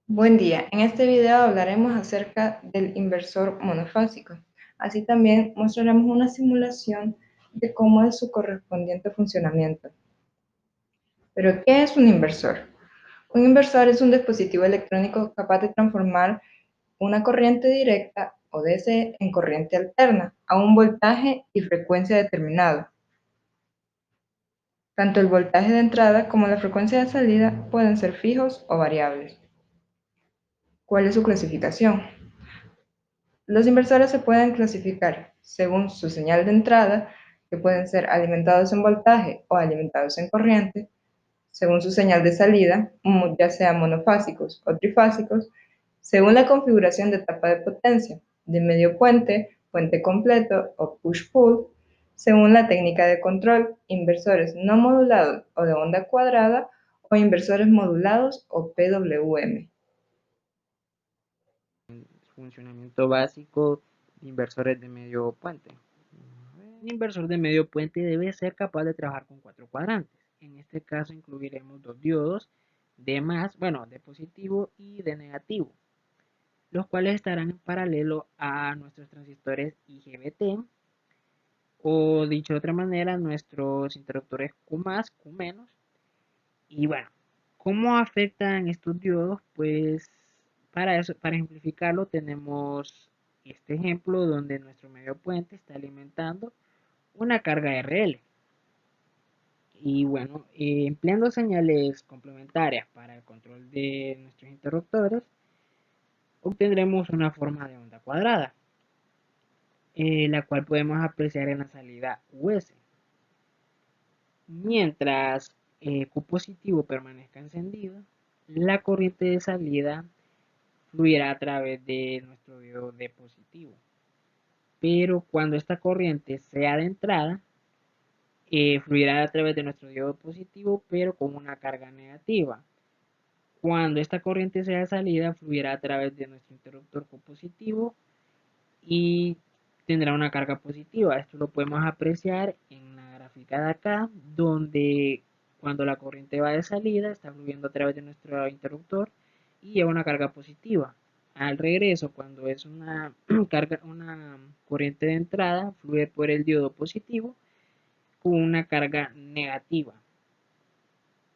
Buen día, en este video hablaremos acerca del inversor monofásico. Así también mostraremos una simulación de cómo es su correspondiente funcionamiento. Pero, ¿qué es un inversor? Un inversor es un dispositivo electrónico capaz de transformar una corriente directa o DC en corriente alterna a un voltaje y frecuencia determinado. Tanto el voltaje de entrada como la frecuencia de salida pueden ser fijos o variables. ¿Cuál es su clasificación? Los inversores se pueden clasificar según su señal de entrada, que pueden ser alimentados en voltaje o alimentados en corriente, según su señal de salida, ya sea monofásicos o trifásicos, según la configuración de etapa de potencia, de medio puente, puente completo o push-pull, según la técnica de control, inversores no modulados o de onda cuadrada o inversores modulados o PWM. Funcionamiento básico de inversores de medio puente. Un inversor de medio puente debe ser capaz de trabajar con 4 cuadrantes. En este caso incluiremos 2 diodos de positivo y de negativo, los cuales estarán en paralelo a nuestros transistores IGBT, o dicho de otra manera, nuestros interruptores Q+, Q-. Y bueno, ¿cómo afectan estos diodos? Pues para eso, para ejemplificarlo, tenemos este ejemplo donde nuestro medio puente está alimentando una carga RL. Y bueno, empleando señales complementarias para el control de nuestros interruptores, obtendremos una forma de onda cuadrada, la cual podemos apreciar en la salida US. Mientras Q positivo permanezca encendido, la corriente de salida fluirá a través de nuestro diodo D positivo. Pero cuando esta corriente sea de entrada, fluirá a través de nuestro diodo positivo, pero con una carga negativa. Cuando esta corriente sea de salida, fluirá a través de nuestro interruptor Q positivo y tendrá una carga positiva. Esto lo podemos apreciar en la gráfica de acá, donde cuando la corriente va de salida, está fluyendo a través de nuestro interruptor y lleva una carga positiva. Al regreso, cuando es una corriente de entrada, fluye por el diodo positivo con una carga negativa.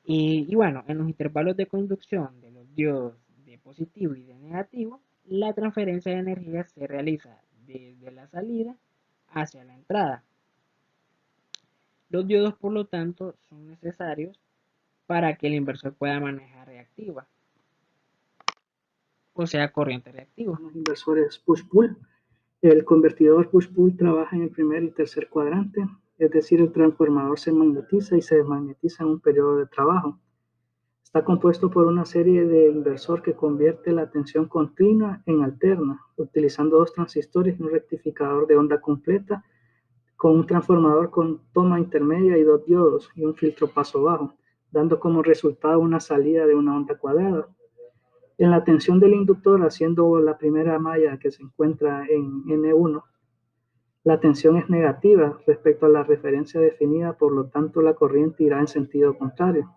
Y bueno, en los intervalos de conducción de los diodos de positivo y de negativo, la transferencia de energía se realiza desde la salida hacia la entrada. Los diodos, por lo tanto, son necesarios para que el inversor pueda manejar reactiva, o sea, corriente reactiva. Los inversores push-pull. El convertidor push-pull trabaja en el primer y tercer cuadrante, es decir, el transformador se magnetiza y se desmagnetiza en un periodo de trabajo. Está compuesto por una serie de inversor que convierte la tensión continua en alterna, utilizando 2 transistores y un rectificador de onda completa, con un transformador con toma intermedia y 2 diodos y un filtro paso bajo, dando como resultado una salida de una onda cuadrada. En la tensión del inductor, haciendo la primera malla que se encuentra en N1, la tensión es negativa respecto a la referencia definida, por lo tanto la corriente irá en sentido contrario.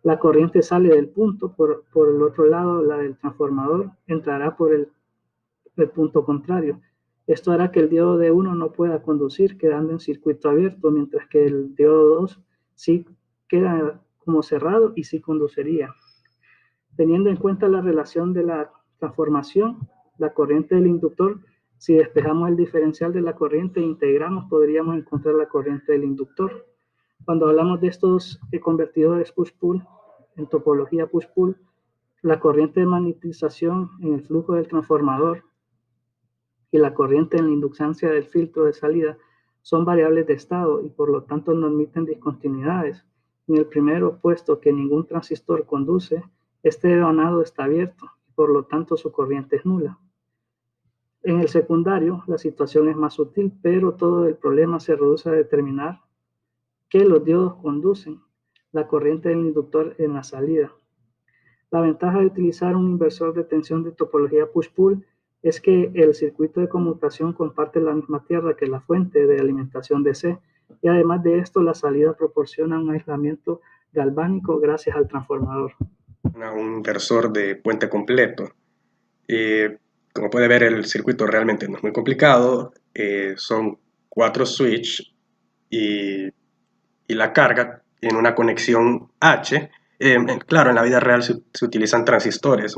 La corriente sale del punto, por el otro lado la del transformador entrará por el punto contrario. Esto hará que el diodo D1 no pueda conducir, quedando en circuito abierto, mientras que el diodo 2 sí queda como cerrado y sí conduciría. Teniendo en cuenta la relación de la transformación, la corriente del inductor, si despejamos el diferencial de la corriente e integramos, podríamos encontrar la corriente del inductor. Cuando hablamos de estos convertidores push-pull, en topología push-pull, la corriente de magnetización en el flujo del transformador y la corriente en la inductancia del filtro de salida son variables de estado y por lo tanto no admiten discontinuidades. En el primero, puesto que ningún transistor conduce, este devanado está abierto y por lo tanto su corriente es nula. En el secundario, la situación es más sutil, pero todo el problema se reduce a determinar que los diodos conducen la corriente del inductor en la salida. La ventaja de utilizar un inversor de tensión de topología push-pull es que el circuito de conmutación comparte la misma tierra que la fuente de alimentación DC, y además de esto la salida proporciona un aislamiento galvánico gracias al transformador. un inversor de puente completo. Como puede ver, el circuito realmente no es muy complicado. Son 4 switches y la carga en una conexión H. Claro, en la vida real se utilizan transistores,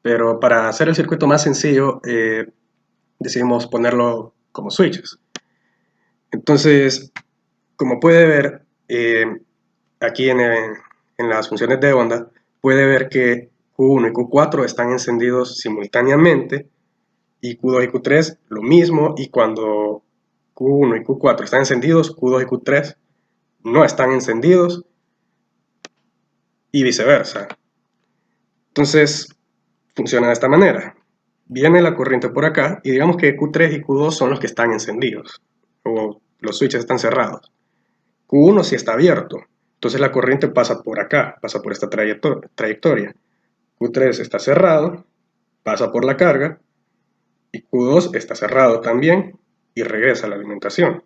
pero para hacer el circuito más sencillo decidimos ponerlo como switches. Entonces, como puede ver, aquí en las funciones de onda, puede ver que Q1 y Q4 están encendidos simultáneamente y Q2 y Q3 lo mismo, y cuando Q1 y Q4 están encendidos, Q2 y Q3 no están encendidos y viceversa. Entonces funciona de esta manera. Viene la corriente por acá y digamos que Q3 y Q2 son los que están encendidos o los switches están cerrados. Q1 sí está abierto, entonces la corriente pasa por acá, pasa por esta trayectoria. Q3 está cerrado, pasa por la carga, y Q2 está cerrado también y regresa a la alimentación.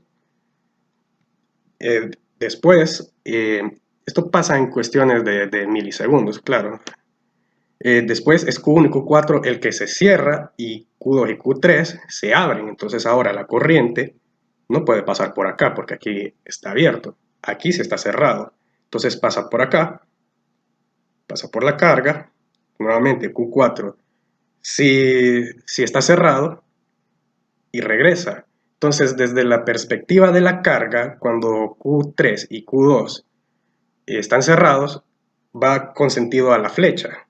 Después, esto pasa en cuestiones de milisegundos, claro. Después es Q1 y Q4 el que se cierra y Q2 y Q3 se abren. Entonces ahora la corriente no puede pasar por acá porque aquí está abierto. Aquí se está cerrado. Entonces pasa por acá, pasa por la carga. Nuevamente Q4 si está cerrado y regresa. Entonces desde la perspectiva de la carga, cuando Q3 y Q2 están cerrados, va con sentido a la flecha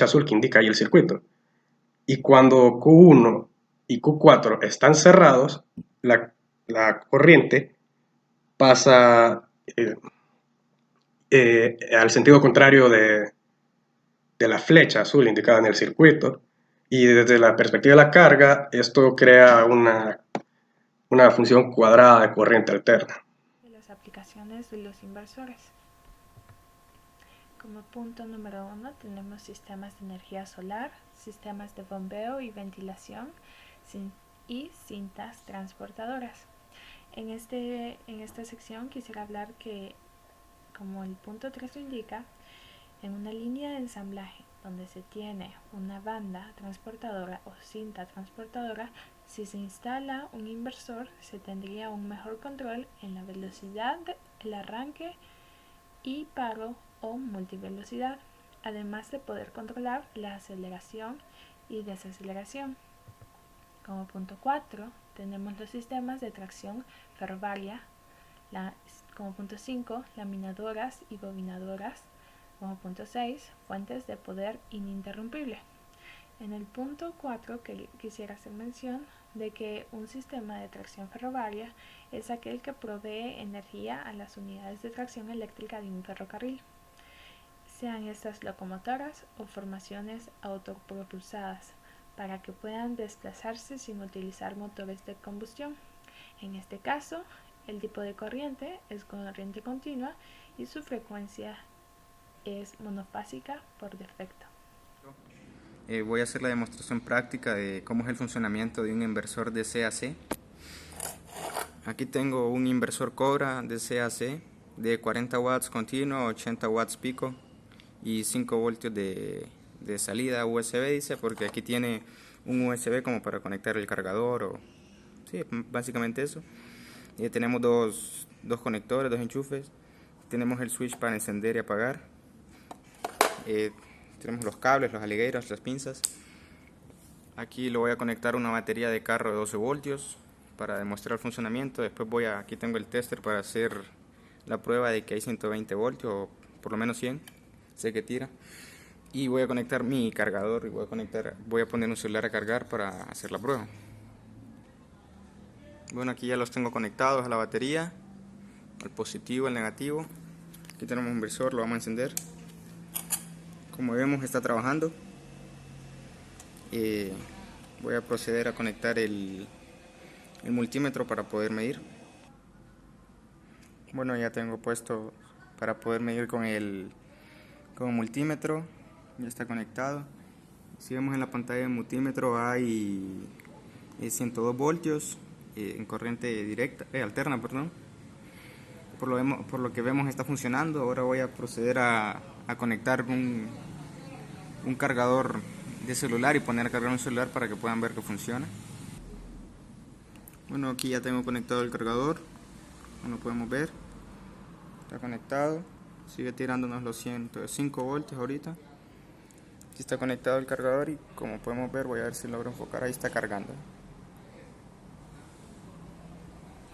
azul que indica ahí el circuito. Y cuando Q1 y Q4 están cerrados, la corriente pasa al sentido contrario de la flecha azul indicada en el circuito. Y desde la perspectiva de la carga, esto crea una función cuadrada de corriente alterna. De las aplicaciones de los inversores. Como punto número 1 tenemos sistemas de energía solar, sistemas de bombeo y ventilación y cintas transportadoras. En esta sección quisiera hablar que, como el punto 3 lo indica, en una línea de ensamblaje donde se tiene una banda transportadora o cinta transportadora, si se instala un inversor se tendría un mejor control en la velocidad, el arranque y paro o multivelocidad, además de poder controlar la aceleración y desaceleración. Como punto 4 tenemos los sistemas de tracción ferroviaria, como punto 5 laminadoras y bobinadoras, como punto 6 fuentes de poder ininterrumpible. En el punto 4 quisiera hacer mención de que un sistema de tracción ferroviaria es aquel que provee energía a las unidades de tracción eléctrica de un ferrocarril, sean estas locomotoras o formaciones autopropulsadas, para que puedan desplazarse sin utilizar motores de combustión. En este caso, el tipo de corriente es corriente continua y su frecuencia es monofásica por defecto. Voy a hacer la demostración práctica de cómo es el funcionamiento de un inversor de CAC. Aquí tengo un inversor Cobra de CAC de 40 watts continuo, 80 watts pico y 5 voltios de salida USB, dice, porque aquí tiene un USB como para conectar el cargador, o sí, básicamente eso. Tenemos dos conectores, dos enchufes. Tenemos el switch para encender y apagar. Tenemos los cables, los alligators, las pinzas. Aquí lo voy a conectar a una batería de carro de 12 voltios para demostrar el funcionamiento. Después aquí tengo el tester para hacer la prueba de que hay 120 voltios o por lo menos 100. Sé que tira. Y voy a conectar mi cargador y voy a poner un celular a cargar para hacer la prueba. Bueno, aquí ya los tengo conectados a la batería, el positivo, el negativo. Aquí tenemos un inversor, lo vamos a encender. Como vemos, está trabajando. Voy a proceder a conectar el multímetro para poder medir. Bueno, ya tengo puesto para poder medir con el multímetro. Ya está conectado. Si vemos en la pantalla del multímetro hay 102 voltios en corriente directa, alterna, perdón. Por lo que vemos está funcionando. Ahora voy a proceder a a conectar un cargador de celular y poner a cargar un celular para que puedan ver que funciona. Bueno, aquí ya tengo conectado el cargador, como podemos ver, está conectado, sigue tirándonos los 105 voltios ahorita. Aquí está conectado el cargador y como podemos ver, voy a ver si logro enfocar, ahí está cargando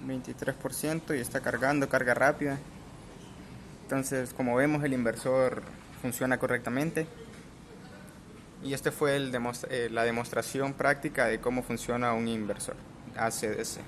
23% y está cargando, carga rápida. Entonces, como vemos, el inversor funciona correctamente. Y este fue la demostración práctica de cómo funciona un inversor ACDC.